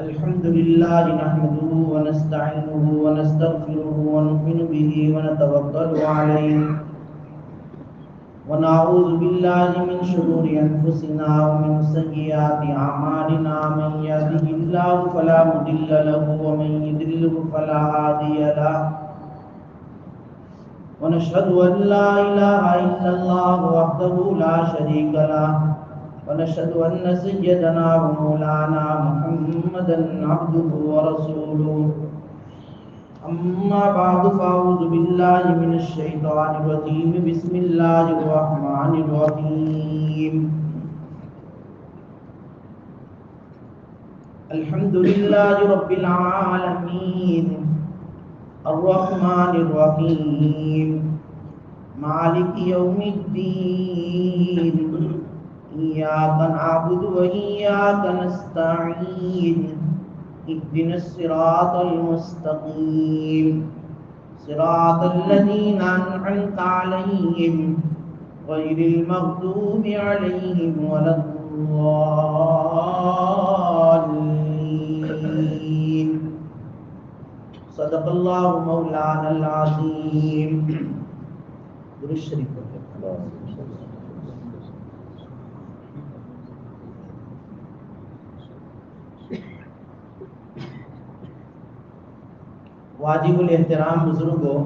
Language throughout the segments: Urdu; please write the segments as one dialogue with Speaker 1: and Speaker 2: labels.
Speaker 1: الحمد لله نحمده ونستعينه ونستغفره ونؤمن به ونتوكل عليه ونعوذ بالله من شرور أنفسنا ومن سيئات أعمالنا من يهده الله فلا مضل له ومن يضلل فلا هادي له ونشهد أن لا إله إلا الله وحده لا شريك له ونشهد أن سيدنا ومولانا محمدا عبده ورسوله أما بعد فأعوذ بالله من الشيطان الرجيم بسم الله الرحمن الرحيم الحمد لله رب العالمين الرحمن الرحيم مالك يوم الدين إياك نعبد وإياك نستعين اهدنا الصراط المستقيم صراط الذين أنعمت عليهم غير المغضوب عليهم ولا الضالين صدق الله مولانا العظيم. درود شریف واجب الاحترام بزرگوں،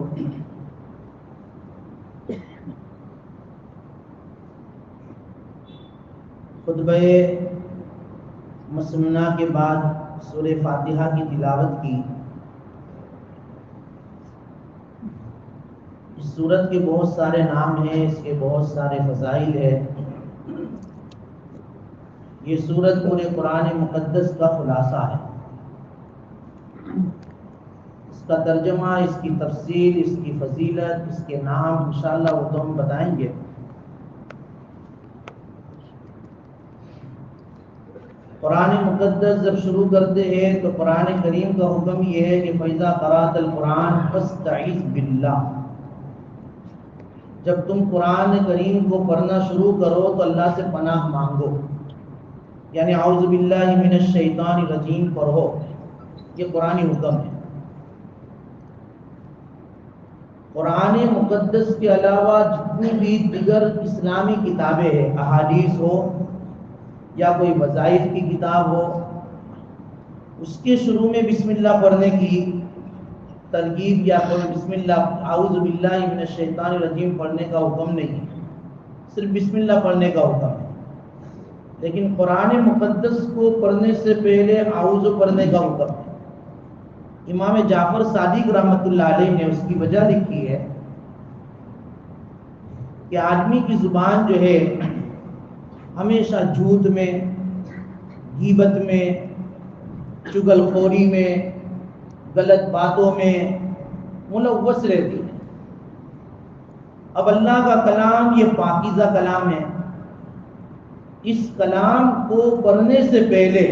Speaker 1: خطبہ مسنونہ کے بعد سورہ فاتحہ کی تلاوت کی. اس سورت کے بہت سارے نام ہیں، اس کے بہت سارے فضائل ہیں. یہ سورت پورے قرآن مقدس کا خلاصہ ہے. اس کا ترجمہ، اس کی تفصیل، اس کی فضیلت، اس کے نام انشاءاللہ وہ تو ہم بتائیں گے. قرآن مقدس جب شروع کرتے ہیں تو قرآن کریم کا حکم یہ ہے کہ فَإِذَا قَرَأْتَ الْقُرْآنَ فَاسْتَعِذْ بِاللَّهِ. جب تم قرآن کریم کو پڑھنا شروع کرو تو اللہ سے پناہ مانگو، یعنی اعوذ باللہ من الشیطان الرجیم پڑھو. یہ قرآنی حکم ہے. قرآن مقدس کے علاوہ جتنی بھی دیگر اسلامی کتابیں ہیں، احادیث ہو یا کوئی وظائف کی کتاب ہو، اس کے شروع میں بسم اللہ پڑھنے کی ترغیب یا کوئی بسم اللہ اعوذ باللہ من الشیطان الرجیم پڑھنے کا حکم نہیں ہے، صرف بسم اللہ پڑھنے کا حکم ہے. لیکن قرآن مقدس کو پڑھنے سے پہلے اعوذ پڑھنے کا حکم ہے. امام جعفر صادق رحمۃ اللہ علیہ نے اس کی وجہ لکھی ہے کہ آدمی کی زبان جو ہے ہمیشہ جھوٹ میں، غیبت میں، چغل خوری میں، غلط باتوں میں ملوث رہتی ہے. اب اللہ کا کلام یہ پاکیزہ کلام ہے. اس کلام کو پڑھنے سے پہلے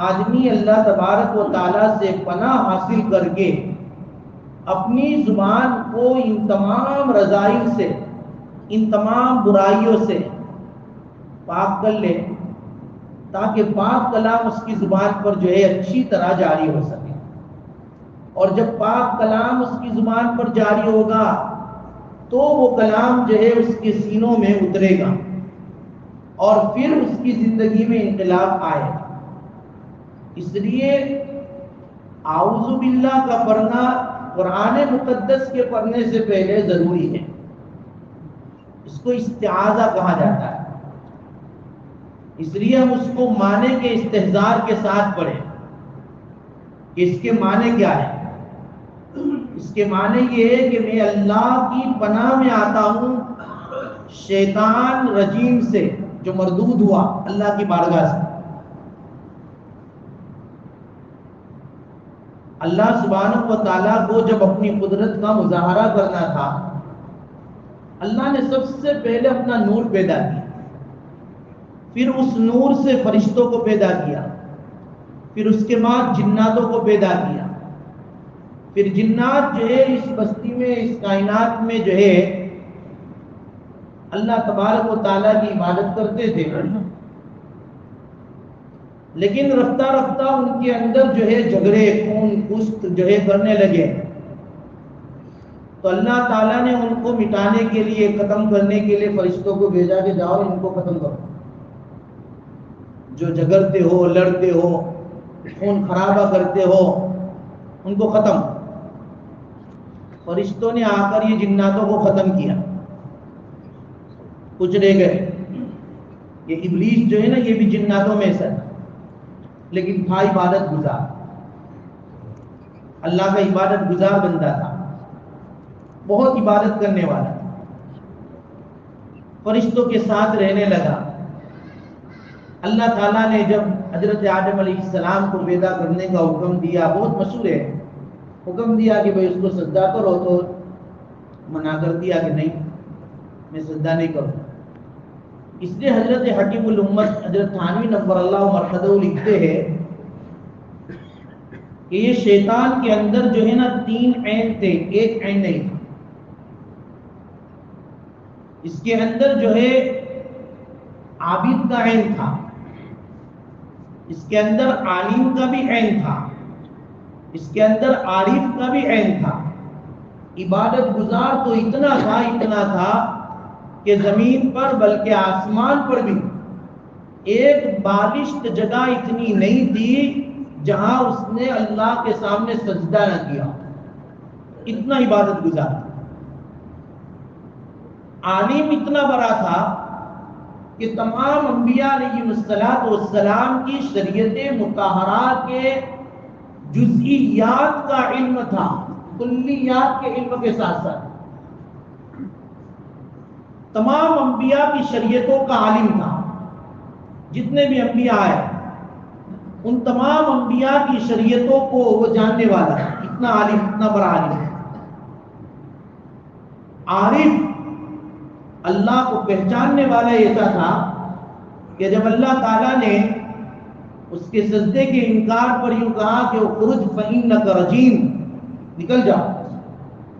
Speaker 1: آدمی اللہ تبارک و تعالیٰ سے پناہ حاصل کر کے اپنی زبان کو ان تمام رذائل سے، ان تمام برائیوں سے پاک کر لے، تاکہ پاک کلام اس کی زبان پر جو ہے اچھی طرح جاری ہو سکے. اور جب پاک کلام اس کی زبان پر جاری ہوگا تو وہ کلام جو ہے اس کے سینوں میں اترے گا اور پھر اس کی زندگی میں انقلاب آئے گا. اس لیے اعوذ باللہ کا پڑھنا قرآن مقدس کے پڑھنے سے پہلے ضروری ہے. اس کو استعاذہ کہا جاتا ہے. اس لیے ہم اس کو معنی کے استحضار کے ساتھ پڑھیں کہ اس کے معنی کیا ہے. اس کے معنی یہ ہے کہ میں اللہ کی پناہ میں آتا ہوں شیطان رجیم سے جو مردود ہوا اللہ کی بارگاہ سے. اللہ سبحانہ و تعالیٰ کو جب اپنی قدرت کا مظاہرہ کرنا تھا، اللہ نے سب سے پہلے اپنا نور پیدا کیا، پھر اس نور سے فرشتوں کو پیدا کیا، پھر اس کے بعد جناتوں کو پیدا کیا. پھر جنات جو ہے اس بستی میں، اس کائنات میں جو ہے اللہ تبارک و تعالیٰ کی عبادت کرتے تھے. لیکن رفتہ رفتہ ان کے اندر جو ہے جھگڑے خون پست جو ہے کرنے لگے، تو اللہ تعالیٰ نے ان کو مٹانے کے لیے، ختم کرنے کے لیے فرشتوں کو بھیجا کہ جاؤ ان کو ختم کرو، جو جھگڑتے ہو، لڑتے ہو، خون خرابہ کرتے ہو، ان کو ختم۔ فرشتوں نے آ کر یہ جناتوں کو ختم کیا، کچھ رہ گئے۔ یہ ابلیس جو ہے نا، یہ بھی جناتوں میں سے تھا، لیکن تھا عبادت گزار، اللہ کا عبادت گزار بندہ تھا، بہت عبادت کرنے والا، فرشتوں کے ساتھ رہنے لگا۔ اللہ تعالیٰ نے جب حضرت آدم علیہ السلام کو پیدا کرنے کا حکم دیا، بہت مشہور ہے، حکم دیا کہ بھئی اس کو سجدہ کرو، تو منع کر دیا کہ نہیں، میں سجدہ نہیں کروں۔ اس لیے حضرت حکیم الامت حضرت تھانوی نور اللہ مرقدہ لکھتے ہیں کہ یہ شیطان کے اندر جو ہے نا 3 عین تھے، ایک عین نہیں تھا۔ اس کے اندر جو ہے عابد کا عین تھا، اس کے اندر عالم کا بھی عین تھا، اس کے اندر عارف کا بھی عین تھا۔ عبادت گزار تو اتنا تھا کہ زمین پر بلکہ آسمان پر بھی ایک بالشت جگہ اتنی نہیں تھی جہاں اس نے اللہ کے سامنے سجدہ نہ کیا، اتنا عبادت گزار۔ عالم اتنا بڑا تھا کہ تمام انبیاء علیہ السلام کی شریعت مطہرہ کے جزئیات کا علم تھا، کلیات کے علم کے ساتھ ساتھ تمام انبیاء کی شریعتوں کا عالم تھا۔ جتنے بھی انبیاء آئے ان تمام انبیاء کی شریعتوں کو وہ جاننے والا ہے، اتنا عالم، اتنا بڑا عالم۔ عارف اللہ کو پہچاننے والا ایسا تھا کہ جب اللہ تعالیٰ نے اس کے سجدے کے انکار پر یوں کہا کہ اخرج فإنک رجیم، نکل جاؤ،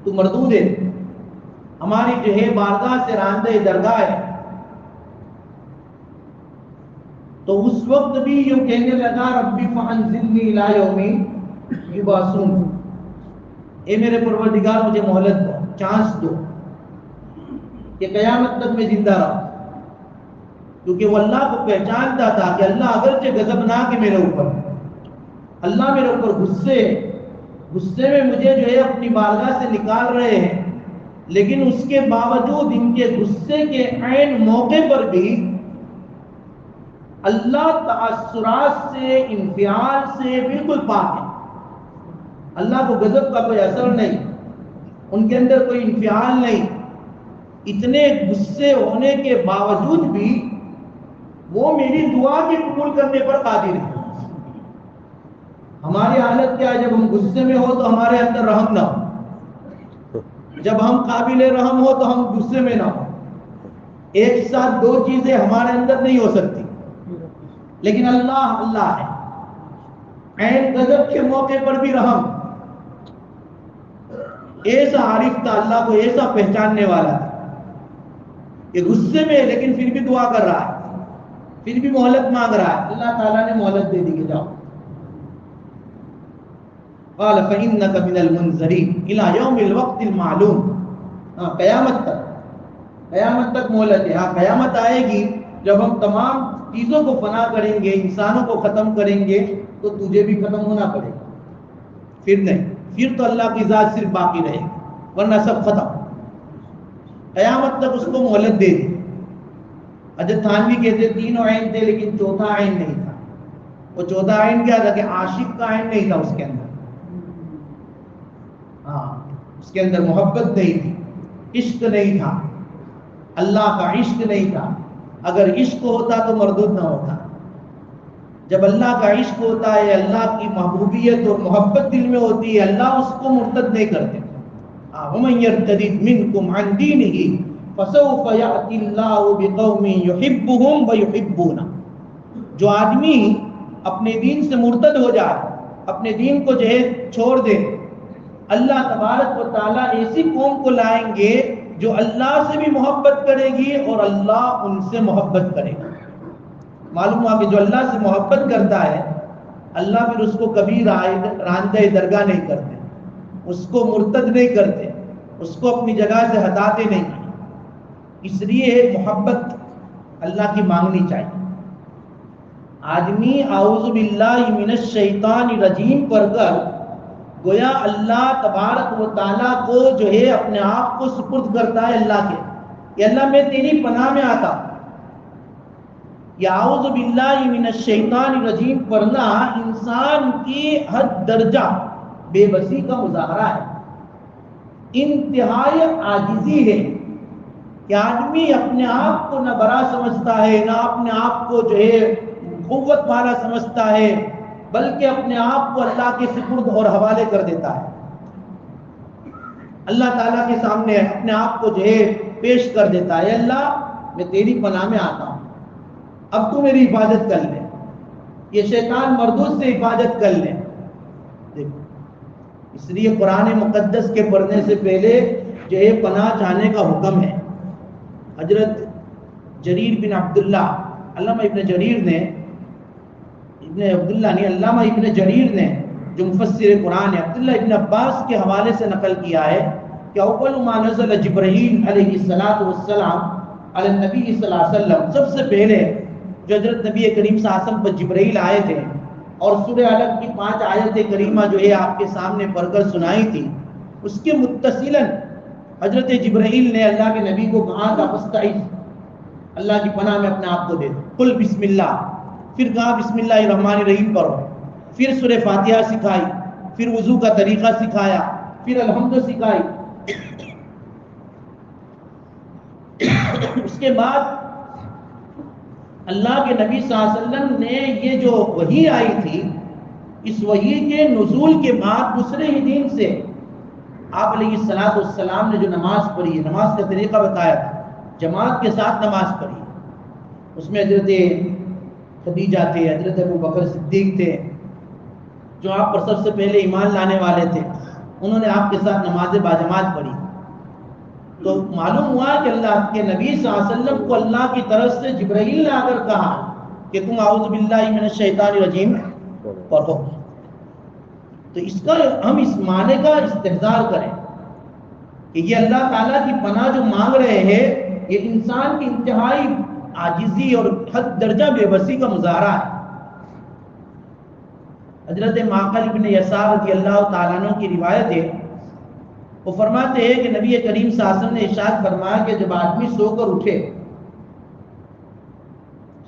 Speaker 1: تو مردود ہے، ہماری جو ہے بارگاہ سے راندہ درگاہ ہے، تو اس وقت بھی یوں کہنے لگا ربی فانظرنی الی یوم یبعثون، اے میرے پروردگار مجھے مہلت دو، چانس دو کہ قیامت تک میں زندہ رہوں، کیونکہ وہ اللہ کو پہچانتا تھا کہ اللہ اگرچہ غضبناک ہے میرے اوپر، اللہ میرے اوپر غصے میں مجھے جو ہے اپنی بارگاہ سے نکال رہے ہیں، لیکن اس کے باوجود ان کے غصے کے عین موقع پر بھی اللہ تاثرات سے، انفعال سے بالکل پاک ہے۔ اللہ کو غضب کا کوئی اثر نہیں، ان کے اندر کوئی انفعال نہیں، اتنے غصے ہونے کے باوجود بھی وہ میری دعا کے قبول کرنے پر قادر ہے۔ ہماری حالت کیا ہے؟ جب ہم غصے میں ہو تو ہمارے اندر رحم نہ ہو، جب ہم قابل رحم ہو تو ہم غصے میں نہ ہو، ایک ساتھ دو چیزیں ہمارے اندر نہیں ہو سکتی۔ لیکن اللہ ہے، عین غضب کے موقع پر بھی رحم، ایسا عارف تھا، اللہ کو ایسا پہچاننے والا تھا کہ غصے میں لیکن پھر بھی دعا کر رہا ہے، پھر بھی مہلت مانگ رہا ہے۔ اللہ تعالیٰ نے مہلت دے دی کہ جاؤ، قال فإنك من المنذرين إلى يوم الوقت المعلوم، قیامت تک مہلت ہے۔ ہاں قیامت آئے گی جب ہم تمام چیزوں کو فنا کریں گے، انسانوں کو ختم کریں گے، تو تجھے بھی ختم ہونا پڑے گا، پھر نہیں، پھر تو اللہ کی ذات صرف باقی رہے گی، ورنہ سب ختم۔ قیامت تک اس کو مہلت دے دی۔ حضرت تھانوی کہتے 3 عین تھے لیکن چوتھا عین نہیں تھا۔ وہ چوتھا عین کیا تھا کہ عاشق کا عین نہیں تھا اس کے اندر، ہاں اس کے اندر محبت نہیں تھی، عشق نہیں تھا، اللہ کا عشق نہیں تھا۔ اگر عشق ہوتا تو مردود نہ ہوتا۔ جب اللہ کا عشق ہوتا ہے، اللہ کی محبوبیت اور محبت دل میں ہوتی ہے، اللہ اس کو مرتد نہیں کرتے۔ وَمَن يَرْتَدِدْ مِنْكُمْ عَنْ دِينِهِ فَسَوْفَ يَأْتِي اللَّهُ بِقَوْمٍ يُحِبُّهُمْ وَيُحِبُّونَهُ، جو آدمی اپنے دین سے مرتد ہو جائے، اپنے دین کو جو ہے چھوڑ دے، اللہ تبارک و تعالیٰ ایسی قوم کو لائیں گے جو اللہ سے بھی محبت کرے گی اور اللہ ان سے محبت کرے گا۔ معلوم ہوا کہ جو اللہ سے محبت کرتا ہے اللہ پھر اس کو کبھی راندہ درگاہ نہیں کرتے، اس کو مرتد نہیں کرتے، اس کو اپنی جگہ سے ہٹاتے نہیں. اس لیے محبت اللہ کی مانگنی چاہیے. آدمی اعوذ باللہ من الشیطان الرجیم پڑھ کر گویا اللہ تبارک و تعالیٰ کو جو ہے اپنے آپ کو سپرد کرتا ہے اللہ کے، کہ اللہ میں تیری پناہ میں آتا ہوں. یا اعوذ باللہ من الشیطان الرجیم پڑھنا انسان کی حد درجہ بے بسی کا مظاہرہ ہے، انتہائی عاجزی ہے کہ آدمی اپنے آپ کو نہ بڑا سمجھتا ہے، نہ اپنے آپ کو جو ہے قوت والا سمجھتا ہے، بلکہ اپنے آپ کو اللہ کے سپرد اور حوالے کر دیتا ہے. اللہ تعالیٰ کے سامنے اپنے آپ کو جو ہے پیش کر دیتا ہے، اللہ میں تیری پناہ میں آتا ہوں، اب تو میری حفاظت کر لے، یہ شیطان مردود سے حفاظت کر لے. دیکھو اس لیے قرآن مقدس کے پڑھنے سے پہلے جو ہے پناہ چاہنے کا حکم ہے. حضرت جریر بن عبداللہ، علامہ ابن جریر نے علامہ ابن جریر نے جو مفسر قرآن ہے عبداللہ ابن عباس کے حوالے سے نقل کیا ہے کہ اول ما نزل جبرائیل علیہ السلام علی النبی صلی اللہ علیہ وسلم، سب سے پہلے جو حضرت نبی کریم صلی اللہ علیہ وسلم پر جبرائیل آئے تھے اور سورہ علق کی 5 آیت کریمہ جو ہے آپ کے سامنے پڑھ کر سنائی تھی، اس کے متصلاً حضرت جبرائیل نے اللہ کے نبی کو کہا تھا فاستعذ، اللہ کی پناہ میں اپنے آپ کو دے دو، قل بسم اللہ، پھر کہا بسم اللہ الرحمن الرحیم پڑھو، پھر سورہ فاتحہ سکھائی، پھر وضو کا طریقہ سکھایا، پھر الحمد سکھائی. اس کے بعد اللہ کے نبی صلی اللہ علیہ وسلم نے یہ جو وحی آئی تھی، اس وحی کے نزول کے بعد دوسرے ہی دن سے آپ علیہ السلام نے جو نماز پڑھی ہے، نماز کا طریقہ بتایا تھا، جماعت کے ساتھ نماز پڑھی. اس میں حضرت خدیجہ تھے، حضرت ابو بکر صدیق تھے جو آپ پر سب سے پہلے ایمان لانے والے تھے، انہوں نے آپ کے ساتھ نماز باجماعت پڑھی. تو معلوم ہوا کہ اللہ کے نبی صلی اللہ علیہ وسلم کو اللہ کی طرف سے جبرائیل نے آ کر کہا کہ تم اعوذ باللہ من الشیطان الرجیم پڑھو. تو اس کا ہم اس معنی کا استحضار کریں کہ یہ اللہ تعالیٰ کی پناہ جو مانگ رہے ہیں، یہ انسان کی انتہائی عاجزی اور حد درجہ بے بسی کا مظاہرہ ہے. حضرت معقل بن یسار رضی اللہ تعالیٰ عنہ کی روایت ہے، وہ فرماتے ہیں کہ نبی کریم صلی اللہ علیہ وسلم نے ارشاد فرمایا کہ جب آدمی سو کر اٹھے،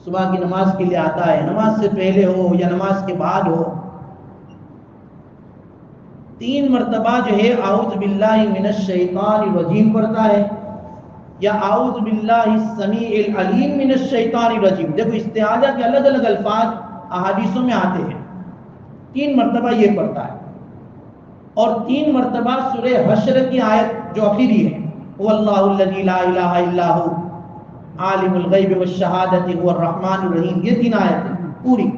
Speaker 1: صبح کی نماز کے لیے آتا ہے، نماز سے پہلے ہو یا نماز کے بعد ہو، 3 مرتبہ جو ہے اعوذ باللہ من الشیطان الرجیم پڑھتا ہے یا اعوذ باللہ السمیع العلیم من الشیطان الرجیم. دیکھو استعاذہ کے الگ الگ الفاظ احادیثوں میں آتے ہیں، 3 مرتبہ یہ پڑھتا ہے، اور 3 مرتبہ سورہ حشر کی آیت جو آخری ہے، هو اللہ الذی لا الہ الا هو عالم الغیب والشہادۃ هو الرحمن الرحیم، یہ 3 آیتیں پوری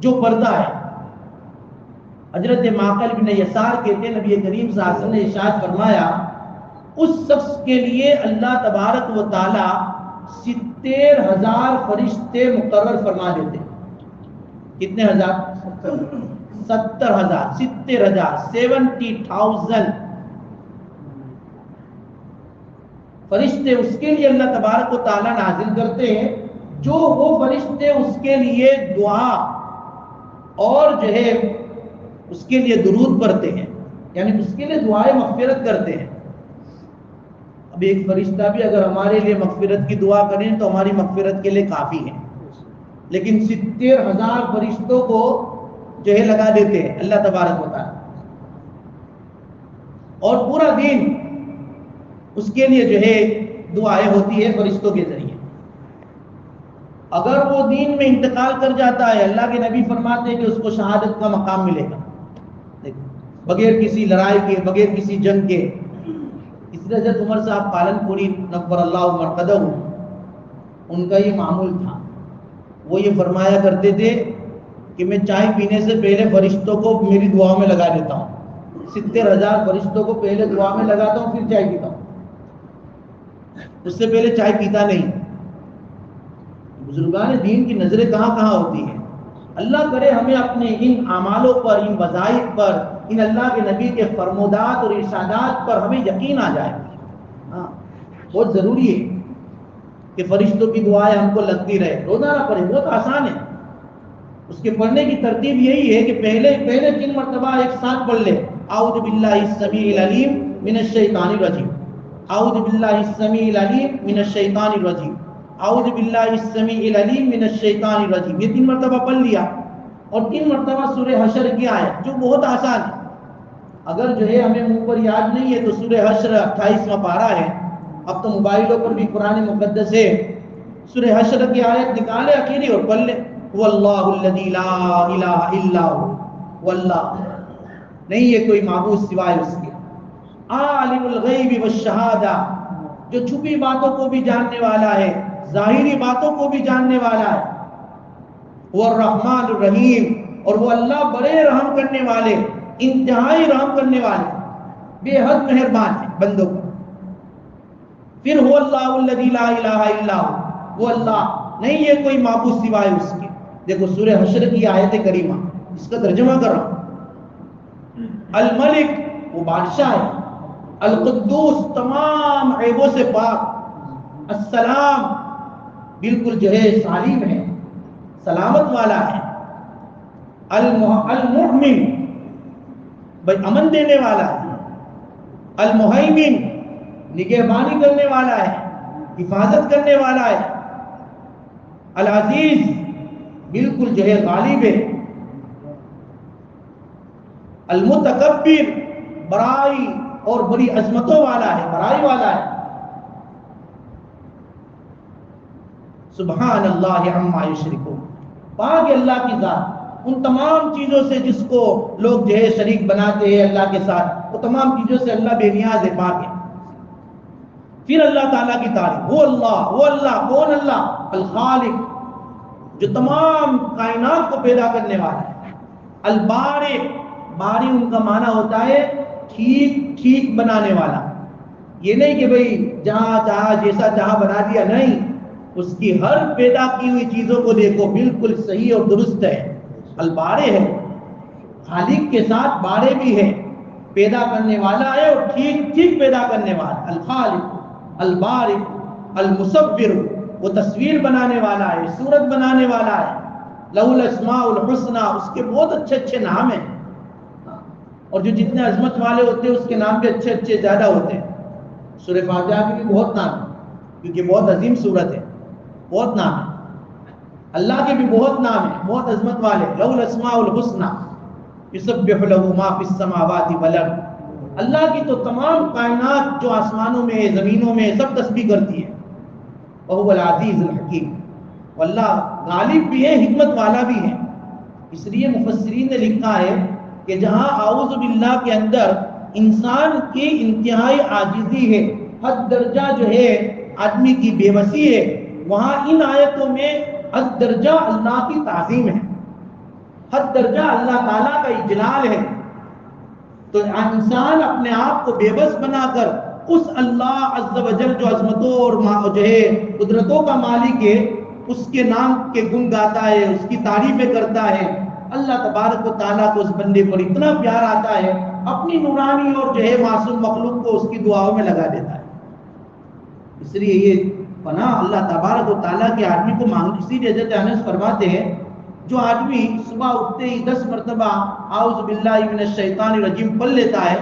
Speaker 1: جو پڑھتا ہے. حضرت معقل بن یسار کہتے ہیں نبی کریم صلی اللہ علیہ وسلم نے ارشاد فرمایا اس شخص کے لیے اللہ تبارک و تعالی 70,000 فرشتے مقرر فرما دیتے. کتنے ہزار؟ 70,000 70,000 فرشتے اس کے لیے اللہ تبارک و تعالی نازل کرتے ہیں، جو وہ فرشتے اس کے لیے دعا اور جو ہے اس کے لیے درود پڑھتے ہیں، یعنی اس کے لیے دعائیں مغفرت کرتے ہیں. اب ایک فرشتہ بھی اگر ہمارے لیے مغفرت کی دعا کریں تو ہماری مغفرت کے لیے کافی ہے، لیکن 70,000 فرشتوں کو جو ہے لگا دیتے ہیں اللہ تبارک و تعالی، اور پورا دن اس کے لیے جو ہے دعائیں ہوتی ہے فرشتوں کے ذریعے. اگر وہ دین میں انتقال کر جاتا ہے، اللہ کے نبی فرماتے ہیں کہ اس کو شہادت کا مقام ملے گا، بغیر کسی لڑائی کے، بغیر کسی جنگ کے. اس لیے حضرت عمر صاحب پالن پوری نقبر اللہ مرقدہ، ان کا یہ معمول تھا. وہ یہ فرمایا کرتے تھے کہ میں چائے پینے سے پہلے فرشتوں کو میری دعا میں لگا دیتا ہوں، 70,000 فرشتوں کو پہلے دعا میں لگاتا ہوں، پھر چائے پیتا ہوں، اس سے پہلے چائے پیتا نہیں. بزرگان دین کی نظریں کہاں کہاں ہوتی ہیں. اللہ کرے ہمیں اپنے ان اعمالوں پر، ان وظائف پر، ان اللہ کے نبی کے فرمودات اور ارشادات پر ہمیں یقین آ جائے. ہاں بہت ضروری ہے کہ فرشتوں کی دعائیں ہم کو لگتی رہے، روزانہ پڑھیں. بہت آسان ہے. اس کے پڑھنے کی ترتیب یہی ہے کہ پہلے 3 مرتبہ ایک ساتھ پڑھ لے. اعوذ باللہ السمیع العلیم من الشیطان الرجیم، اعوذ باللہ السمیع العلیم من الشیطان الرجیم، اعوذ باللہ السمیع العلیم من الشیطان الرجیم. یہ 3 مرتبہ پڑھ لیا اور 3 مرتبہ سورہ حشر کی آیت، جو بہت آسان ہے. اگر جو ہے ہمیں منہ پر یاد نہیں ہے تو سورہ حشر 28واں پارہ ہے. اب تو موبائلوں پر بھی قرآن مقدس ہے. سورہ حشر کی آیت نکالے اکیلی اور پڑھ لے. واللہ الذی لا الہ الا ہو، واللہ نہیں ہے کوئی معبود سوائے اس کے، عالم الغیب والشہادہ، جو چھپی باتوں کو بھی جاننے والا ہے، ظاہری باتوں کو بھی جاننے والا ہے. وہ الرحمن الرحیم، اور وہ اللہ بڑے رحم کرنے والے، انتہائی رحم کرنے والے، بے حد مہربان ہے بندوں کو. پھر هو اللہ الذی لا الہ الا هو، وہ اللہ نہیں ہے کوئی معبود سوائے اس کے. دیکھو سورہ حشر کی آیت کریمہ، اس کا ترجمہ کر رہا ہوں. الملک، وہ بادشاہ ہے. القدوس، تمام عیبوں سے پاک. السلام، بالکل جو ہے سالم ہے، سلامت والا ہے. المؤمن، بھائی امن دینے والا ہے. المہیمن، نگہبانی کرنے والا ہے، حفاظت کرنے والا ہے. العزیز، بالکل جو ہے غالب ہے. المتکبر، بڑائی اور بڑی عظمتوں والا ہے، بڑائی والا ہے. سبحان اللہ عما یشرکون، پاک ہے اللہ کی ذات ان تمام چیزوں سے جس کو لوگ جو ہے شریک بناتے ہیں اللہ کے ساتھ. وہ تمام چیزوں سے اللہ بے نیاز ہے، پاک ہے. پھر اللہ تعالیٰ کی تعریف، وہ اللہ کون؟ اللہ الخالق، جو تمام کائنات کو پیدا کرنے والا ہے. البارئ، باری ان کا معنی ہوتا ہے ٹھیک بنانے والا. یہ نہیں کہ بھئی جہاں چاہا جیسا چاہا بنا دیا، نہیں. اس کی ہر پیدا کی ہوئی چیزوں کو دیکھو بالکل صحیح اور درست ہے. البارئ ہے، خالق کے ساتھ بارئ بھی ہے، پیدا کرنے والا ہے اور ٹھیک پیدا کرنے والا. الخالق، البارئ، المصور، وہ تصویر بنانے والا ہے، صورت بنانے والا ہے. لہ الاسماء الحسنی، اس کے بہت اچھے نام ہیں. اور جو جتنے عظمت والے ہوتے ہیں اس کے نام بھی اچھے زیادہ ہوتے ہیں. سورہ فاتحہ کے بھی بہت نام ہیں کیونکہ بہت عظیم سورت ہے، بہت نام ہے. اللہ کے بھی بہت نام ہیں، بہت عظمت والے. لہ الاسماء الحسنی یسبح لہ ما فی السماوات والارض. اللہ کی تو تمام کائنات جو آسمانوں میں زمینوں میں سب تسبیح کرتی ہے. وہو العزیز الحکیم، واللہ غالب بھی ہے، حکمت والا بھی ہے. اس لیے مفسرین نے لکھا ہے کہ جہاں اعوذ باللہ کے اندر انسان کی انتہائی عاجزی ہے، حد درجہ جو ہے آدمی کی بے بسی ہے، وہاں ان آیتوں میں حد درجہ اللہ کی تعظیم ہے، حد درجہ اللہ تعالیٰ کا اجلال ہے. تو انسان اپنے آپ کو بے بس بنا کر اس اللہ عز و جل جو عظمتوں اور جو ہے قدرتوں کا مالک ہے، اس کے نام کے گن گاتا ہے، اس کی تعریفیں کرتا ہے. اللہ تبارک و تعالیٰ کو اس بندے پر اتنا پیار آتا ہے، اپنی نورانی اور جو ہے معصوم مخلوق کو اس کی دعاؤں میں لگا دیتا ہے. اس لیے یہ پناہ اللہ تبارک و تعالیٰ کے آدمی کو مانگ. اسی لیے حضرت انس فرماتے ہیں جو آدمی صبح اٹھتے ہی 10 مرتبہ اعوذ باللہ من الشیطان الرجیم پڑھ لیتا ہے،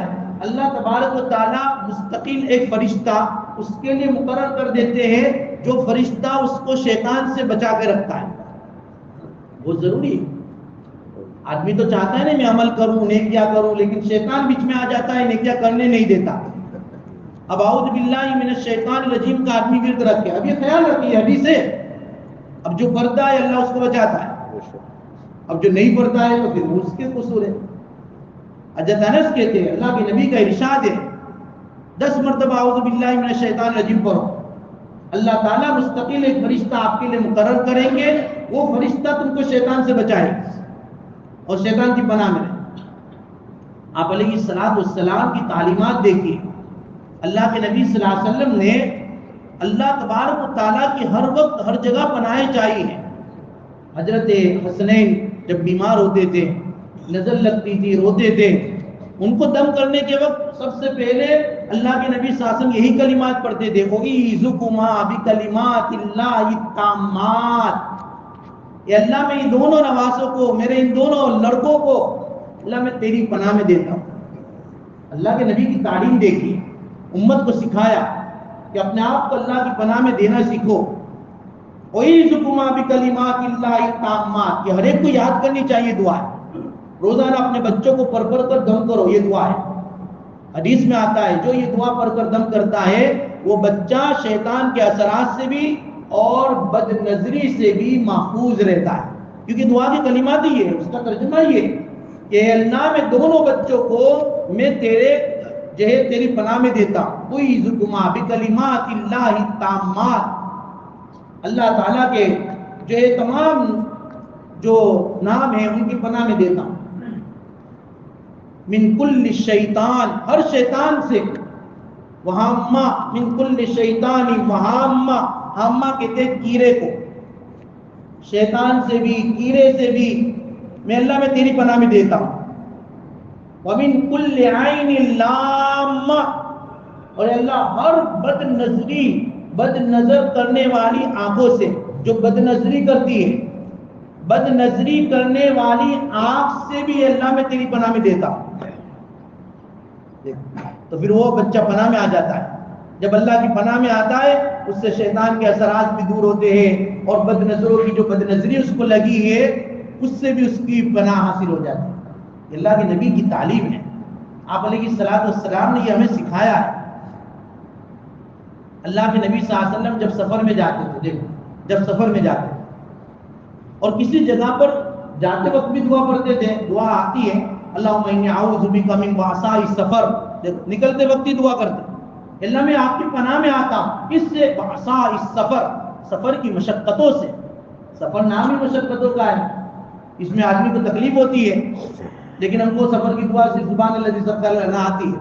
Speaker 1: اللہ تبارک و تعالیٰ مستقل ایک فرشتہ اس کے لیے مقرر کر دیتے ہیں، جو فرشتہ اس کو شیطان سے بچا کے رکھتا ہے. بہت ضروری ہے. آدمی تو چاہتا ہے نا میں عمل کروں، نیکیاں کروں، لیکن شیطان بیچ میں آ جاتا ہے، نیکیاں کرنے نہیں دیتا. اب اعوذ باللہ من الشیطان الرجیم کا آدمی ورد رکھے. اب یہ خیال رکھیے حدیث ہے، اب جو پڑھتا ہے اللہ اس کو بچاتا ہے، اب جو نہیں پڑھتا ہے تو پھر اس کے قصور ہے. حضرت انس کہتے ہیں اللہ کے نبی کا ارشاد ہے 10 مرتبہ اعوذ باللہ من الشیطان الرجیم پڑھو، اللہ تعالیٰ مستقل ایک فرشتہ آپ کے لیے مقرر کریں گے، وہ فرشتہ تم کو شیطان سے بچائے اور شیطان کی پناہ میں رہے. آپ علیہ الصلوۃ والسلام کی تعلیمات دیکھیے. اللہ کے نبی صلی اللہ علیہ وسلم نے اللہ تبارک و تعالیٰ کی ہر وقت ہر جگہ پناہیں چاہیے. حضرت حسنین جب بیمار ہوتے تھے، نظر لگتی تھی، روتے تھے، ان کو دم کرنے کے وقت سب سے پہلے اللہ کے نبی صلی اللہ علیہ وسلم یہی کلمات پڑھتے تھے، اعیذکما بکلمات اللہ التامات، اے اللہ میں ان دونوں نواسوں کو، میرے ان دونوں لڑکوں کو اللہ میں تیری پناہ میں دیتا ہوں. اللہ کے نبی کی تعلیم دیکھی، امت کو سکھایا کہ اپنے آپ کو اللہ کی پناہ میں دینا سیکھو. اعیذکما بکلمات اللہ التامات، یہ ہر ایک کو یاد کرنی چاہیے دعا ہے. روزانہ اپنے بچوں کو پڑھ پڑھ کر دم کرو، یہ دعا ہے. حدیث میں آتا ہے جو یہ دعا پڑھ کر دم کرتا ہے وہ بچہ شیطان کے اثرات سے بھی اور بد نظری سے بھی محفوظ رہتا ہے. کیونکہ دعا کی کلمات ہی ہے، اس کا ترجمہ یہ کہ اللہ میں دونوں بچوں کو میں تیری پناہ میں دیتا ہوں. اعیذکما بکلمات اللہ التامات، اللہ تعالیٰ کے تمام جو نام ہیں ان کی پناہ میں دیتا ہوں. من کل شیطان، ہر شیطان سے، وہامہ، من کل شیطان وہامہ، ہامہ کہتے ہیں کیڑے کو، شیطان سے بھی کیڑے سے بھی میں اللہ میں تیری پناہ میں دیتا ہوں. ومن کل عین لامہ، اور اللہ ہر بد نظر کرنے والی آنکھوں سے، جو بد نظری کرتی ہے، بد نظری کرنے والی آنکھ سے بھی اللہ میں تیری پناہ میں دیتا ہوں. تو پھر وہ بچہ پناہ میں آ جاتا ہے. جب اللہ کی پناہ میں آتا ہے اس سے شیطان کے اثرات بھی دور ہوتے ہیں، اور بد نظروں کی جو بد نظری اس کو لگی ہے اس سے بھی اس کی پناہ حاصل ہو جاتی ہے. یہ اللہ کے نبی کی تعلیم ہے. آپ علیہ الصلوۃ والسلام نے یہ ہمیں سکھایا ہے. اللہ کے نبی صلی اللہ علیہ وسلم جب سفر میں جاتے تھے، دیکھو جب سفر میں جاتے تھے اور کسی جگہ پر جاتے وقت بھی دعا پڑھتے تھے. دعا آتی ہے اللہم انی اعوذ بک من وعثاء السفر، نکلتے وقت ہی دعا کرتے اللہ میں آپ کی پناہ میں آتا ہوں اس سے، وعثاء السفر، سفر کی مشقتوں سے. سفر نام ہی مشقتوں کا ہے، اس میں آدمی کو تکلیف ہوتی ہے، لیکن ہم کو سفر کی دعا سے سبحان الذی سبح لنا آتی ہے،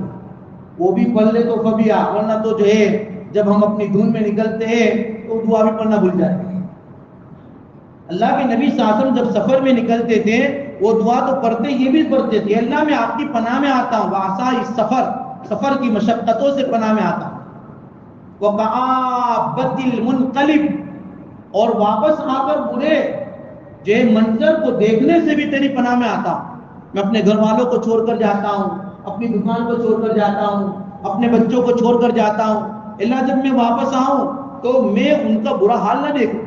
Speaker 1: وہ بھی پڑھ لے تو فبیا، ورنہ تو جو ہے جب ہم اپنی دھن میں نکلتے ہیں تو دعا بھی پڑھنا بھول جاتے ہیں. اللہ کے نبی صلی اللہ علیہ وسلم جب سفر میں نکلتے تھے وہ دعا تو پڑھتے، یہ بھی پڑھتے تھے اللہ میں آپ کی پناہ میں آتا ہوں، وعثاء السفر، سفر کی مشقتوں سے پناہ میں آتا ہوں. وکآبۃ المنقلب، اور واپس آ کر برے جو منظر کو دیکھنے سے بھی تیری پناہ میں آتا ہوں. میں اپنے گھر والوں کو چھوڑ کر جاتا ہوں، اپنی دکان کو چھوڑ کر جاتا ہوں، اپنے بچوں کو چھوڑ کر جاتا ہوں. اللہ جب میں واپس آؤں تو میں ان کا برا حال نہ دیکھوں.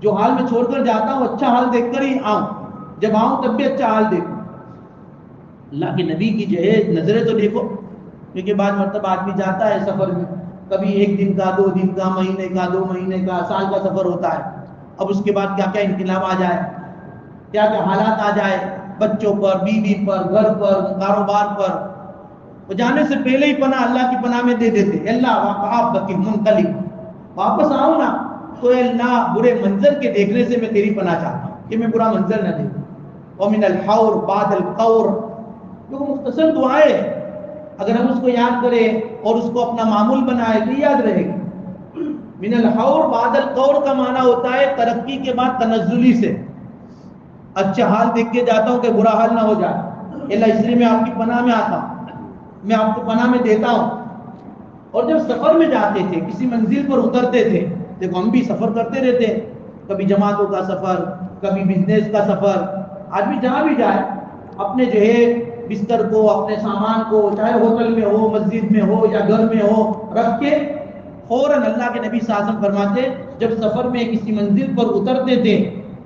Speaker 1: جو حال میں چھوڑ کر جاتا ہوں اچھا حال دیکھ کر ہی آؤں، جب آؤں تب بھی اچھا حال دیکھوں. اللہ کے نبی کی جو ہے نظریں تو دیکھو، کیونکہ بعض مرتبہ آدمی جاتا ہے سفر میں، کبھی 1 دن کا، 2 دن کا، مہینے کا، 2 مہینے کا، سال کا سفر ہوتا ہے. اب اس کے بعد کیا کیا انقلاب آ جائے، کیا کیا حالات آ جائے بچوں پر، بیوی پر، گھر پر، کاروبار پر. وہ جانے سے پہلے ہی پناہ اللہ کی پناہ میں دے دیتے اللہ وقعبت منقلب، واپس آؤ نا تو اللہ برے منظر کے دیکھنے سے میں تیری پناہ چاہتا ہوں کہ میں برا منظر نہ دیکھوں. ومن الحور بعد القور، جو مختصر دعائیں اگر ہم اس کو یاد کریں اور اس کو اپنا معمول بنائے تو یاد رہے گا. من الحور بعد القور کا معنی ہوتا ہے ترقی کے بعد تنزلی سے. اچھا حال دیکھ کے جاتا ہوں کہ برا حال نہ ہو جائے، اللہ اس لیے میں آپ کی پناہ میں آتا ہوں، میں آپ کو پناہ میں دیتا ہوں. اور جب سفر میں جاتے تھے، کسی منزل پر اترتے تھے، دیکھو ہم بھی سفر کرتے رہتے ہیں، کبھی جماعتوں کا سفر، کبھی بزنس کا سفر. آدمی جہاں بھی جائے اپنے جو ہے بستر کو، اپنے سامان کو، چاہے ہوٹل میں ہو، مسجد میں ہو یا گھر میں ہو، رکھ کے فوراً اللہ کے نبی صلی اللہ علیہ وسلم فرماتے جب سفر میں کسی منزل پر اترتے تھے،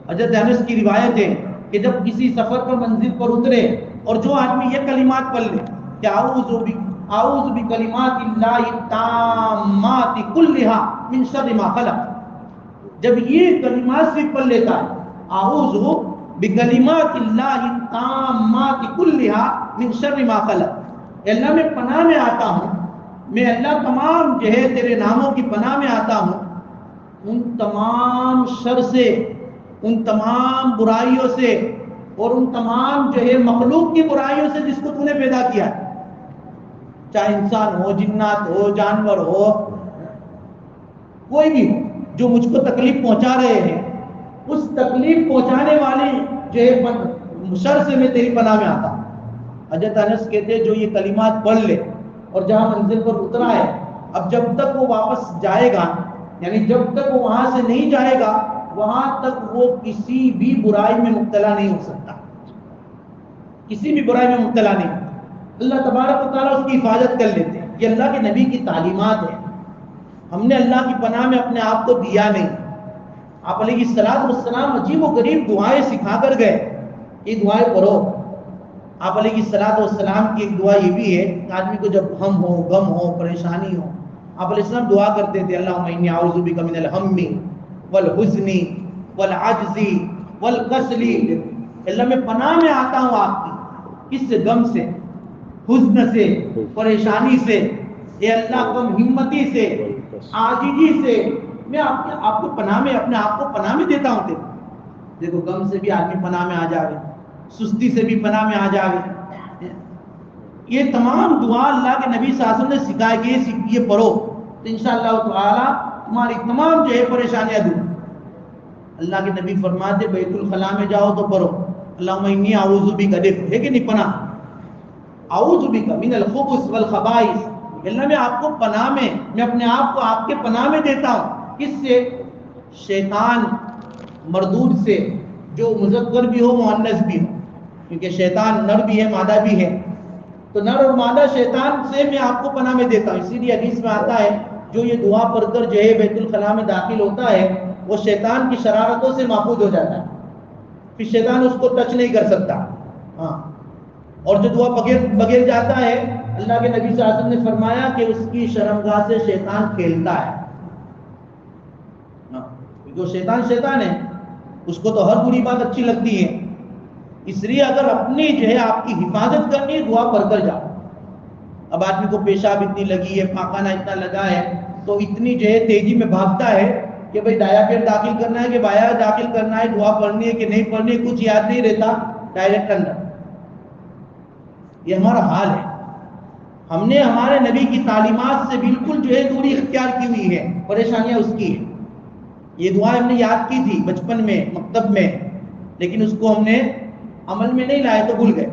Speaker 1: حضرت انس کی روایت ہے کہ جب کسی سفر پر منزل پر اترے اور جو آدمی یہ کلمات پڑھ لے کہ اعوذ بکلمات اللہ التامات کلھا من شر ما خلق، جب یہ کلمات سے پڑھ لیتا ہے اعوذ بکلمات اللہ التامات کلھا من شر ما خلق، اللہ میں پناہ میں آتا ہوں، میں اللہ تمام جو ہے تیرے ناموں کی پناہ میں آتا ہوں ان تمام شر سے، ان تمام برائیوں سے، اور ان تمام جو ہے مخلوق کی برائیوں سے جس کو تو نے پیدا کیا ہے، چاہے انسان ہو، جنات ہو، جانور ہو. کوئی بھی ہو جو مجھ کو تکلیف پہنچا رہے ہیں، اس تکلیف پہنچانے والی جو ہے شر سے میں تیری پناہ میں آتا ہوں۔ حضرت انس کہتے ہیں جو یہ کلمات پڑھ لے اور جہاں منزل پر اترا ہے، اب جب تک وہ واپس جائے گا، یعنی جب تک وہ وہاں سے نہیں جائے گا، وہاں تک وہ کسی بھی برائی میں مبتلا نہیں ہو سکتا، کسی بھی برائی میں مبتلا نہیں۔ اللہ تبارک و تعالیٰ اس کی حفاظت کر لیتے ہیں۔ یہ اللہ کے نبی کی تعلیمات ہیں، ہم نے اللہ کی پناہ میں اپنے آپ کو دیا نہیں۔ آپ علیہ السلام عجیب و غریب دعائیں سکھا کر گئے، یہ دعائیں پڑھو۔ آپ علیہ السلام کی ایک دعا یہ بھی ہے کہ آدمی کو جب غم ہو، پریشانی ہو، آپ علیہ السلام دعا کرتے تھے اللہم انی اعوذ بک من الہم والحزن والعجز والکسل، اللہ میں پناہ میں آتا ہوں آپ کی، کس سے؟ غم سے، حزن سے، پریشانی سے، اے اللہ کم ہمتی سے، عاجزی سے، میں آپ کو پناہ میں، اپنے آپ کو پناہ میں دیتا ہوں۔ دیکھو غم سے بھی آدمی پناہ میں آ جائے، سستی سے بھی پناہ میں آ جائے۔ یہ تمام دعا اللہ کے نبی صلی اللہ علیہ وسلم نے سکھائے کہ یہ پڑھو تو انشاءاللہ تعالی تمہاری تمام جو ہے پریشانیاں دور۔ اللہ کے نبی فرماتے بیت الخلاء میں جاؤ تو پڑھو اللہم انی اعوذ بک، دیکھو ہے کہ نہیں پناہ، اعوذ بک من الخبث والخبائث، اللہ میں آپ کو پناہ میں اپنے آپ کو آپ کے پناہ میں دیتا ہوں۔ کس سے؟ شیطان مردود سے، جو مذکر بھی ہو مؤنث بھی ہو، کیونکہ شیطان نر بھی ہے مادہ بھی ہے، تو نر اور مادہ شیطان سے میں آپ کو پناہ میں دیتا ہوں۔ اسی لیے حدیث میں آتا ہے جو یہ دعا پڑھ کر جو ہے بیت الخلاء میں داخل ہوتا ہے وہ شیطان کی شرارتوں سے محفوظ ہو جاتا ہے، پھر شیطان اس کو ٹچ نہیں کر سکتا۔ ہاں، اور جو دعا بغیر جاتا ہے، اللہ کے نبی صلی اللہ علیہ وسلم نے فرمایا کہ اس کی شرمگاہ سے شیطان کھیلتا ہے۔ جو شیطان ہے، اس کو تو ہر بری بات اچھی لگتی ہے، اس لیے اگر اپنی جو ہے آپ کی حفاظت کرنی ہے دعا پڑھ کر جاؤ۔ اب آدمی کو پیشاب اتنی لگی ہے، پاخانہ اتنا لگا ہے، تو اتنی جو ہے تیزی میں بھاگتا ہے کہ بھئی دایا پیر داخل کرنا ہے کہ بایاں داخل کرنا ہے، دعا پڑھنی ہے کہ نہیں پڑھنی ہے، کچھ یاد نہیں رہتا، ڈائریکٹ اندر۔ یہ ہمارا حال ہے۔ ہم نے ہمارے نبی کی تعلیمات سے بالکل جو ہے دوری اختیار کی ہوئی ہے، پریشانیاں اس کی ہیں۔ یہ دعا ہم نے یاد کی تھی بچپن میں، مکتب میں، لیکن اس کو ہم نے عمل میں نہیں لائے تو بھول گئے۔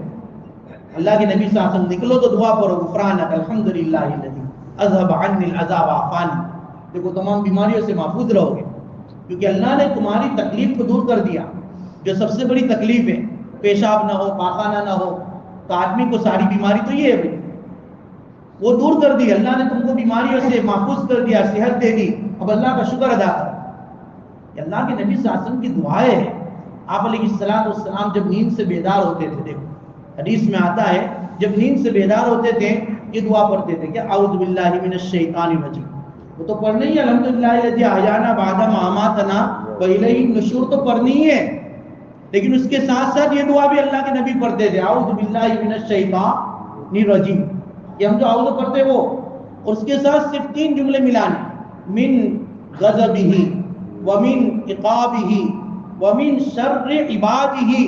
Speaker 1: اللہ کے نبی صلی اللہ علیہ وسلم نکلو تو دعا پڑھو غفرانک الحمدللہ الذی اذھب عنی العذاب وعافانی، دیکھو تمام بیماریوں سے محفوظ رہو گے، کیونکہ اللہ نے تمہاری تکلیف کو دور کر دیا۔ جو سب سے بڑی تکلیف ہے، پیشاب نہ ہو، پاخانہ نہ ہو، تو آدمی کو ساری بیماری تو یہ ہے، وہ دور کر دی۔ اللہ نے تم کو بیماریوں سے محفوظ کر دیا، صحت دے دی، اب اللہ کا شکر ادا کر۔ یہ اللہ کے نبی صلی اللہ علیہ وسلم کی دعائیں ہیں۔ آپ علیہ السلام جب نیند سے بیدار ہوتے تھے، دیکھو حدیث میں آتا ہے جب نیند سے بیدار ہوتے تھے یہ دعا پڑھتے تھے کہ اعوذ باللہ من الشیطان الرجیم۔ وہ تو پڑھنا ہی ہے الحمدللہ الذی احیانا بعد ما اماتنا والیہ النشور، تو پڑھنی ہی ہے، لیکن اس کے ساتھ ساتھ یہ دعا بھی اللہ کے نبی پڑھتے تھے اعوذ باللہ من الشیطان الرجیم۔ یہ ہم جو اعوذ پڑھتے وہ، اور اس کے ساتھ صرف 3 جملے ملانے، من غضبہ ومن عقابہ ومن شر عبادہ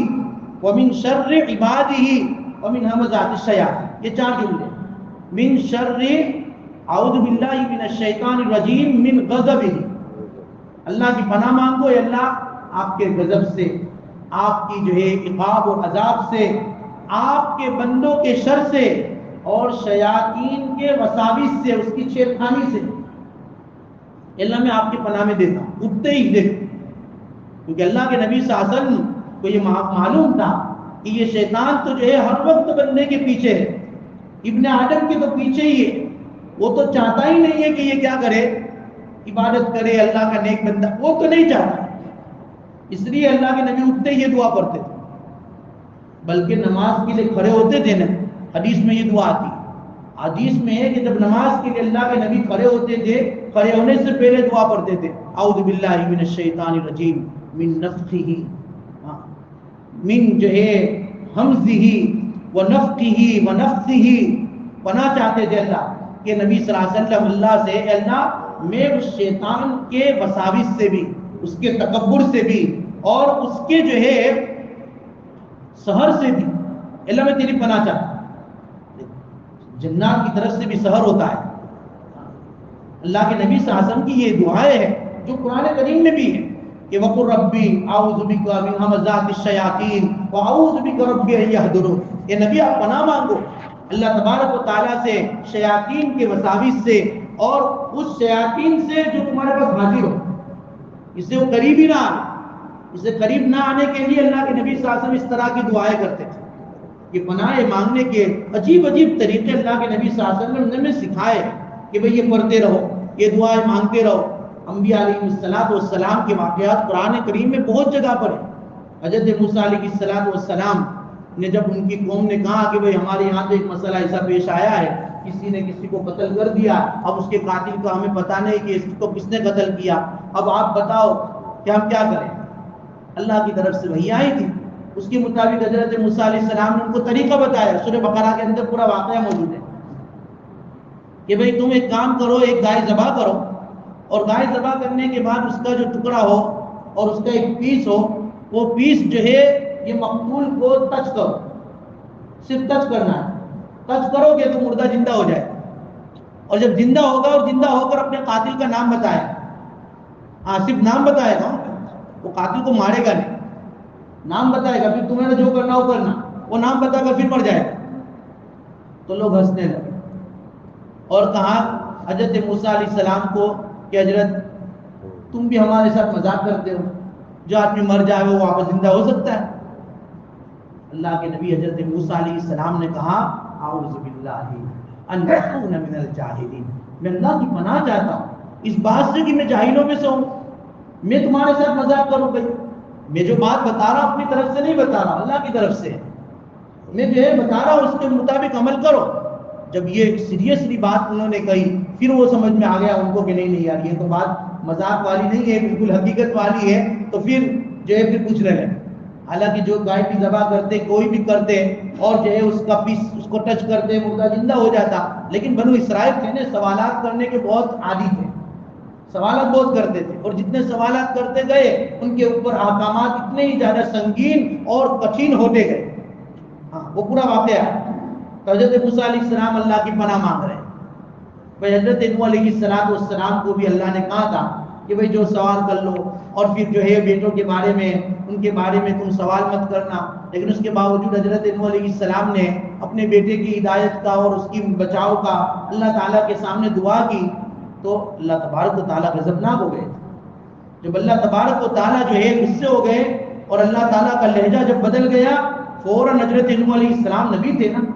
Speaker 1: ومن شر عبادہ ومن ہمزات الشیاطین، یہ 4 جملے۔ من شر، اعوذ باللہ من الشیطان الرجیم، من غضبہ، اللہ کی پناہ مانگو اے اللہ آپ کے غضب سے، آپ کی جو ہے عقاب اور عذاب سے، آپ کے بندوں کے شر سے، اور شیاطین کے وساوس سے، اس کی چھیڑ خانی سے۔ اللہ میں آپ کی پناہ میں دیتا ہوں، اٹھتے ہی دیکھو، کیونکہ اللہ کے نبی صلی اللہ علیہ وسلم کو یہ معلوم تھا کہ یہ شیطان تو جو ہے ہر وقت بندے کے پیچھے ہے، ابن آدم کے تو پیچھے ہی ہے، وہ تو چاہتا ہی نہیں ہے کہ یہ کیا کرے، عبادت کرے، اللہ کا نیک بندہ، وہ تو نہیں چاہتا۔ اس لیے اللہ کے نبی اٹھتے ہی یہ دعا پڑھتے تھے، بلکہ نماز کے لیے کھڑے ہوتے تھے نا، حدیث میں یہ دعا آتی ہے، حدیث میں ہے کہ جب نماز کے لیے اللہ کے نبی کھڑے ہوتے تھے، کھڑے ہونے سے پہلے دعا پڑھتے تھے اعوذ باللہ من الشیطان الرجیم من نفخہ، من جو ہے ہمزہ ونفخہ ونفثہ، پناہ چاہتے تھے اللہ کہ نبی صلی اللہ علیہ وسلم اللہ سے، اے اللہ میں اس شیطان کے وساوس سے بھی، اس کے تکبر سے بھی، اور اس کے جو ہے سحر سے بھی، اللہ میں تیری پناہ چاہتا ہوں۔ جنات کی طرف سے بھی سحر ہوتا ہے، اللہ کے نبی صلی اللہ علیہ وسلم کی یہ دعائیں ہیں جو قرآن کریم میں بھی ہے کہ وَقُلْ رَبِّ أَعُوذُ بِكَ مِنْ هَمَزَاتِ الشَّيَاطِينِ وَأَعُوذُ بِكَ رَبِّ أَن يَحْضُرُونِ۔ یہ نبی آپ پناہ مانگو اللہ تبارک و تعالیٰ سے شیاطین کے وساوس سے، اور اس شیاطین سے جو تمہارے پاس حاضر ہو، اس سے وہ قریب ہی نہ آئے۔ اس سے قریب نہ آنے کے لیے اللہ کے نبی صلی اللہ علیہ وسلم اس طرح کی دعائیں کرتے تھے۔ یہ پناہ مانگنے کے عجیب عجیب طریقے اللہ کے نبی صلی اللہ علیہ وسلم نے انہیں سکھائے کہ بھئی یہ پڑھتے رہو، یہ دعائیں مانگتے رہو۔ انبیاء علیہ السلام کے واقعات قرآن کریم میں بہت جگہ پر ہیں۔ حضرت موسیٰ علیہ السلام نے جب ان کی قوم نے کہا کہ بھئی ہمارے یہاں تو ایک مسئلہ ایسا پیش آیا ہے، کسی نے کسی کو قتل کر دیا، اب اس کے قاتل کا ہمیں پتہ نہیں کہ اس کو کس نے قتل کیا، اب آپ بتاؤ کہ ہم کیا کریں۔ اللہ کی طرف سے وحی آئی تھی، اس کے مطابق حضرت موسیٰ علیہ السلام نے ان کو طریقہ بتایا۔ سورہ بقرہ کے اندر پورا واقعہ موجود ہے کہ بھئی تم ایک کام کرو، ایک گائے ذبح کرو، اور گائے ذبح کرنے کے بعد اس کا جو ٹکڑا ہو اور اس کا ایک پیس ہو، وہ پیس جو ہے یہ مقتول کو ٹچ کرو، صرف ٹچ کرنا ہے۔ ٹچ کرو گے تو مردہ زندہ ہو جائے، اور جب زندہ ہوگا اور زندہ ہو کر اپنے قاتل کا نام بتائے، صرف نام بتائے گا، وہ قاتل کو مارے گا نہیں، نام بتائے گا، پھر تمہیں نے جو کرنا ہو کرنا، وہ نام بتا کر پھر مر جائے گا۔ تو لوگ ہنسنے لگے اور کہا حضرت موسیٰ علیہ السلام کو کہ حضرت تم بھی ہمارے ساتھ مذاق کرتے ہو، جو آدمی مر جائے وہ واپس زندہ ہو سکتا ہے؟ اللہ کے نبی حضرت موسیٰ علیہ السلام نے کہا اعوذ باللہ ان اکون من الجاہلین، میں اللہ کی پناہ چاہتا ہوں اس بات سے کہ میں جاہلوں میں سے ہوں، میں تمہارے ساتھ مذاق کروں گئی، میں جو بات بتا رہا اپنی طرف سے نہیں بتا رہا، اللہ کی طرف سے میں جو ہے بتا رہا ہوں، اس کے مطابق عمل کرو۔ جب یہ سیریسلی بات انہوں نے کہی، پھر وہ سمجھ میں آ گیا ان کو کہ نہیں نہیں یار یہ تو بات مذاق والی نہیں ہے، بالکل حقیقت والی ہے، تو پھر جو ہے پھر پوچھنے لگے۔ حالانکہ جو گائے کی ذبح کرتے، کوئی بھی کرتے اور جو ہے اس کا پیس اس کو ٹچ کرتے مردہ زندہ ہو جاتا، لیکن بنو اسرائیل تھے نا سوالات کرنے کے بہت عادی تھے، سوالات بہت کرتے تھے، اور جتنے سوالات کرتے گئے ان کے اوپر احکامات اتنے ہی زیادہ سنگین اور کٹھن ہوتے گئے۔ وہ پورا واقعہ ہے۔ تو حضرت موسیٰ علیہ السلام اللہ کی پناہ مانگ رہے ہیں۔ بھائی حضرت نوح علیہ السلام کو بھی اللہ نے کہا تھا کہ بھائی جو سوال کر لو، اور پھر جو ہے بیٹوں کے بارے میں ان کے بارے میں تم سوال مت کرنا، لیکن اس کے باوجود حضرت نوح علیہ السلام نے اپنے بیٹے کی ہدایت کا اور اس کی بچاؤ کا اللہ تعالیٰ کے سامنے دعا کی، تو اللہ تبارک و تعالیٰ غضبناک ہو گئے۔ جب اللہ تبارک و تعالیٰ جو ہے غصے ہو گئے اور اللہ تعالیٰ کا لہجہ جب بدل گیا، فوراً حضرت نوح علیہ السلام نبی تھے نا،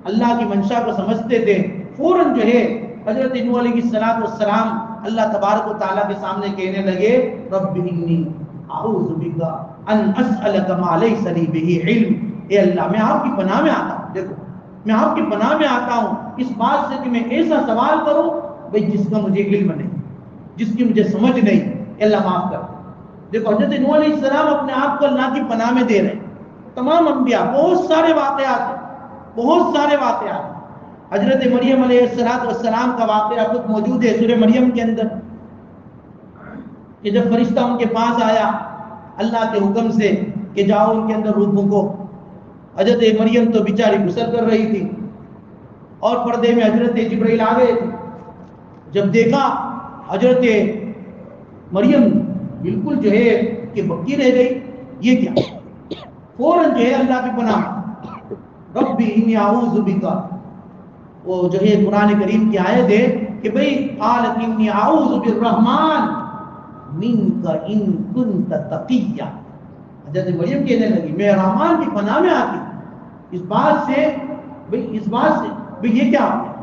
Speaker 1: اللہ کی منشا کو سمجھتے تھے، فوراً جو ہے حضرت نوح علیہ السلام اللہ تبارک و تعالیٰ کے سامنے کہنے لگے رب انی اعوذ بک ان اسألک ما لیس لی بہ علم، اے اللہ میں آپ کی پناہ میں آتا ہوں، دیکھو میں آپ کی پناہ میں آتا ہوں اس بات سے کہ میں ایسا سوال کروں بھئی جس کا مجھے علم نہیں، جس کی مجھے سمجھ نہیں، اے اللہ معاف کر۔ دیکھو حضرت نوح علیہ السلام اپنے آپ کو اللہ کی پناہ میں دے رہے ہیں۔ تمام انبیاء بہت سارے واقعات ہیں، بہت سارے واقعات۔ حضرت مریم علیہ السلام کا واقعہ خود موجود ہے سورہ مریم کے اندر، کہ جب فرشتہ ان کے پاس آیا اللہ کے حکم سے کہ جاؤ ان کے اندر روح پھونکو، حضرت مریم تو بیچاری غسل کر رہی تھی اور پردے میں حضرت جبرائیل آ گئے تھے۔ جب دیکھا حضرت مریم بالکل جو ہے کہ بکی رہ گئی، یہ کیا؟ فوراً جو ہے اللہ کی پناہ ربی انی اعوذ بک، وہ جو ہے قرآن کریم کی آیت ہے کہ بھئی قالت انی اعوذ بالرحمن منک ان کنت تقیا، حضرت مریم کہنے لگی میں رحمان کی پناہ میں آتی اس بات سے، بھئی اس بات سے بھئی یہ کیا ہے؟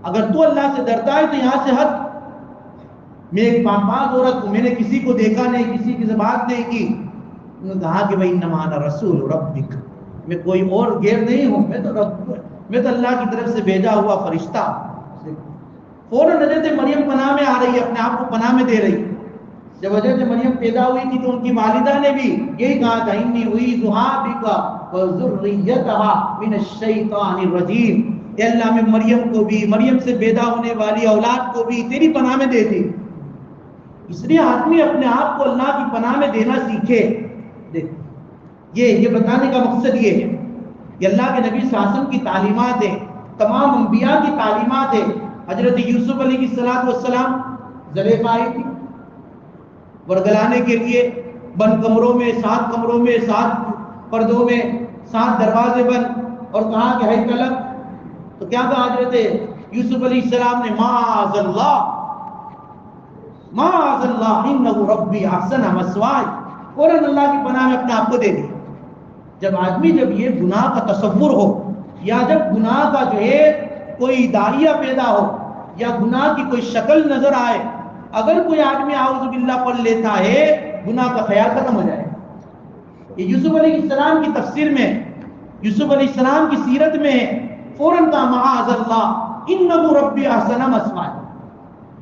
Speaker 1: اگر تو اللہ سے ڈرتا ہے تو یہاں سے ہٹ، میں ایک پاک عورت ہوں، میں نے کسی کو دیکھا نہیں، کسی کی بات نہیں کی۔ انہوں نے کہا کہ بھئی انما انا رسول ربک، میں کوئی اور غیر نہیں ہوں، میں تو اللہ کی طرف سے بھیجا ہوا فرشتہ۔ فوراً حضرت مریم پناہ میں آ رہی ہے، اپنے آپ کو پناہ میں دے رہی۔ جب حضرت مریم پیدا ہوئی تھی تو ان کی والدہ نے بھی یہی کہا تھا انی اعیذها بک وذریتها من الشیطان الرجیم، اے اللہ میں مریم کو بھی، مریم سے پیدا ہونے والی اولاد کو بھی تیری پناہ میں دیتی۔ اس لیے آدمی اپنے آپ کو اللہ کی پناہ میں دینا سیکھے۔ دیکھ یہ بتانے کا مقصد یہ ہے، یہ اللہ کے نبی صلی اللہ علیہ وسلم کی تعلیمات ہیں، تمام انبیاء کی تعلیمات ہیں حضرت یوسف علیہ السلام زلیخا آئی تھی ورگلانے کے لیے، بند کمروں میں، 7 کمروں میں، 7 پردوں میں، 7 دروازے بند، اور کہا کہ ہے طلب، تو کیا کہا حضرت یوسف علیہ السلام نے؟ معاذ اللہ معاذ اللہ انہ ربی احسن مثواي، فوراً اللہ کی پناہ میں اپنے آپ کو دے دی۔ جب یہ گناہ کا تصور ہو، یا جب گناہ کا جو ہے کوئی داعیہ پیدا ہو، یا گناہ کی کوئی شکل نظر آئے، اگر کوئی آدمی اعوذ باللہ پڑھ لیتا ہے، گناہ کا خیال ختم ہو جائے۔ یہ یوسف علیہ السلام کی تفسیر میں، یوسف علیہ السلام کی سیرت میں ہے، فوراً کہا معاذ اللہ انہ ربی احسن مثواي۔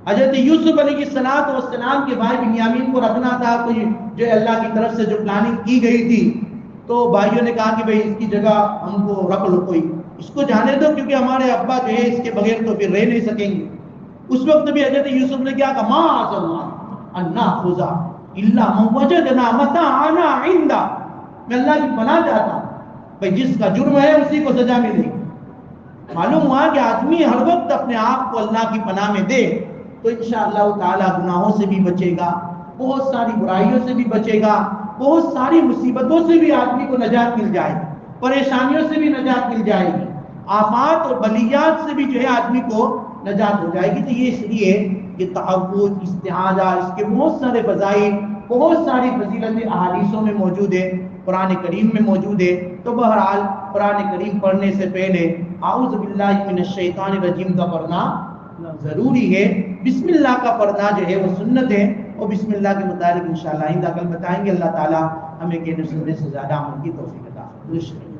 Speaker 1: حضرت یوسف علیہ السلام کے بھائی بنیامین کو رکھنا تھا، کوئی جو اللہ کی طرف سے جو پلاننگ کی گئی تھی، تو بھائیوں نے کہا کہ بھئی اس کی جگہ ہم کو رکھ لو، کوئی اس کو جانے دو، کیونکہ ہمارے ابا جو ہے اس کے بغیر تو پھر رہ نہیں سکیں گے۔ اس وقت بھی حضرت یوسف نے کیا کہا؟ معاذ اللہ ان ناخذ الا من وجدنا متاعنا عنده، میں اللہ کی پناہ چاہتا ہوں، بھئی جس کا جرم ہے اسی کو سزا ملے گی۔ معلوم ہوا کہ آدمی ہر وقت اپنے آپ کو اللہ کی پناہ میں دے تو انشاءاللہ تعالی گناہوں سے بھی بچے گا، بہت ساری برائیوں سے بھی بچے گا، بہت ساری مصیبتوں سے بھی آدمی کو نجات مل جائے گی، پریشانیوں سے بھی نجات مل جائے گی، آفات اور بلیات سے بھی جو ہے آدمی کو نجات ہو جائے گی۔ تو یہ اس لیے یہ تحفظ، استعاذہ، اس کے بہت سارے فضائل، بہت ساری فضیلتیں احادیثوں میں موجود ہے، قرآن کریم میں موجود ہے۔ تو بہرحال قرآن کریم پڑھنے سے پہلے اعوذ باللہ من الشیطان الرجیم کا پڑھنا ضروری ہے۔ بسم اللہ کا پڑھنا جو ہے وہ سنت ہے، اور بسم اللہ کے متعلق انشاءاللہ آئندہ کل بتائیں گے۔ اللہ تعالی ہمیں کہنے سننے سے زیادہ عمل کی توفیق عطا فرمائے۔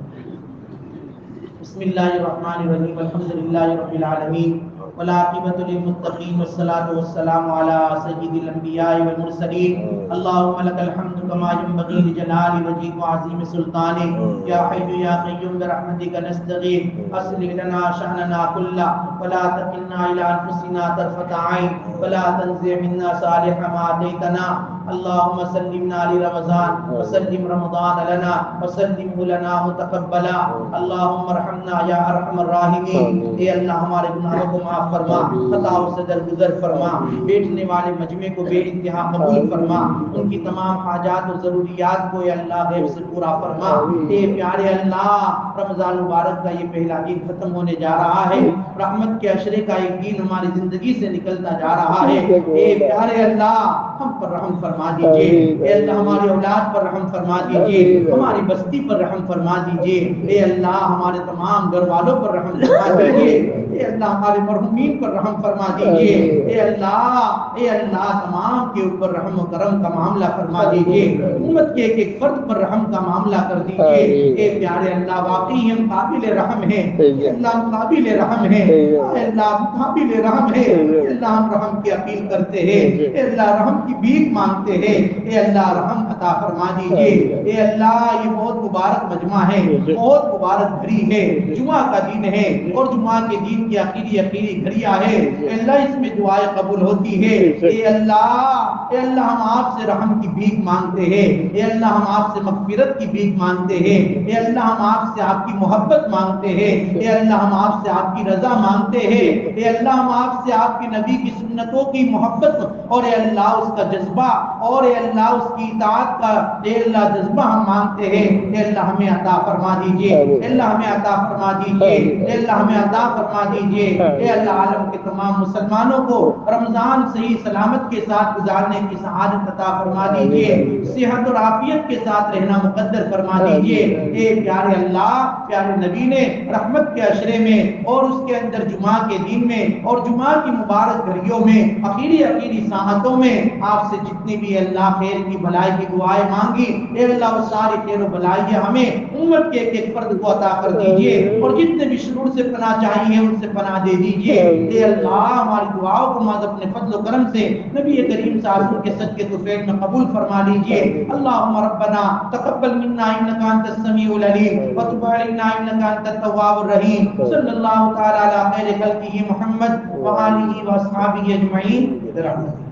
Speaker 1: بسم اللہ الرحمن الرحیم، الحمد للہ رب العالمین، والعاقبۃ للمتقین، والصلاۃ والسلام علی سید الانبیاء والمرسلین۔ اللهم لك الحمد كما ينبغي لجلال وجهك وعظيم سلطانك، يا حي يا قيوم برحمتك نستغيث، اصلح لنا شأننا كله ولا تكلنا إلى أنفسنا طرفة عين ولا تنزع منا صالح ما آتيتنا، اللهم سلمنا لرمضان وسلم رمضان لنا وسلمه لنا متقبلا، اللهم ارحمنا یا ارحم الراحمین۔ اے اللہ ہمارے گناہوں کو معاف فرما، خطاؤں سے درگزر فرما، بیٹھنے والے مجمع کو بے انتہا قبول فرما، ان کی تمام حاجات اور ضروریات کو اے اللہ غیب سے پورا فرما۔ اے پیارے اللہ، رمضان مبارک کا یہ پہلا دن ختم ہونے جا رہا ہے، رحمت کے عشرے کا ایک دن ہماری زندگی سے نکلتا جا رہا ہے۔ اے پیارے اللہ، ہم پر رحم فرما دیجئے، اے اللہ ہماری اولاد پر رحم فرما دیجئے، ہماری بستی پر رحم فرما دیجئے، اے اللہ ہمارے تمام گھر والوں پر رحم فرما دیجئے، اے اللہ ہمارے مرحومین پر رحم فرما دیجئے، اے اللہ تمام کے اوپر رحم و کرم کا معاملہ فرما دیجئے، امت کے ایک ایک فرد پر رحم کا معاملہ کر دیجئے۔ اے پیارے اللہ، واقعی ہم قابل رحم ہیں، اے اللہ ہم قابل رحم ہیں، اے اللہ ہم قابل رحم ہیں، اے اللہ ہم رحم کی اپیل کرتے ہیں، اے اللہ رحم کی بھیک مانگتے ہیں، اے اللہ رحم عطا فرما دیجئے۔ اے اللہ یہ بہت مبارک مجمع ہے، بہت مبارک گھڑی ہے، جمعہ کا دن ہے، اور جمعہ کے دن کی آخری گھڑیاں ہے، اے اللہ اس میں دعائیں قبول ہوتی ہے۔ اے اللہ ہم آپ سے رحم کی بھیک مانگتے ہیں، اے اللہ ہم آپ سے مغفرت کی بھیک مانگتے ہیں، اے اللہ ہم آپ سے آپ کی محبت مانگتے ہیں، اے اللہ ہم آپ سے آپ کی رضا مانگتے ہیں، اے اللہ ہم آپ سے آپ کے نبی کی سنتوں کی محبت اور اے اللہ اس کا جذبہ اور اے اللہ اس کی اطاعت کا اے اللہ جذبہ ہم مانگتے ہیں۔ اے اللہ ہمیں عطا فرما دیجئے، اے اللہ ہمیں عطا فرما دیجئے، اے اللہ ہمیں عطا فرما دیجئے۔ اے اللہ عالم کے تمام مسلمانوں کو رمضان صحیح سلامت کے ساتھ گزارنے کی سعادت عطا فرما دیجئے، صحت اور عافیت کے ساتھ رہنا مقدر فرما دیجئے۔ اے پیارے اللہ، پیارے نبی نے رحمت کے عشرے میں اور اس کے اندر جمعہ کے دن میں اور جمعہ کی مبارک گھڑیوں میں آخری ساعتوں میں آپ سے جتنی بھی اللہ خیر کی بھلائی کی دعائیں مانگی، اے اللہ وہ ساری خیر و بھلائیاں ہمیں امت کے ایک ایک فرد کو عطا کر دیجئے، اور جتنے بھی شرور سے پناہ چاہیے ان سے پناہ دے دیجئے۔ اے اللہ ہماری دعاؤں کو ماذ اپنے فضل و کرم سے نبی کریم صلی اللہ علیہ وسلم کے صدقے طفیل میں قبول فرما لیجئے۔ اللہم ربنا تقبل منا انکا انت السمیع العلیم وتب علینا انکا انت التواب الرحیم، صلی اللہ تعالی علی خیر خلقہ محمد وآلہ واصحابہ اجمعین برحمتہ۔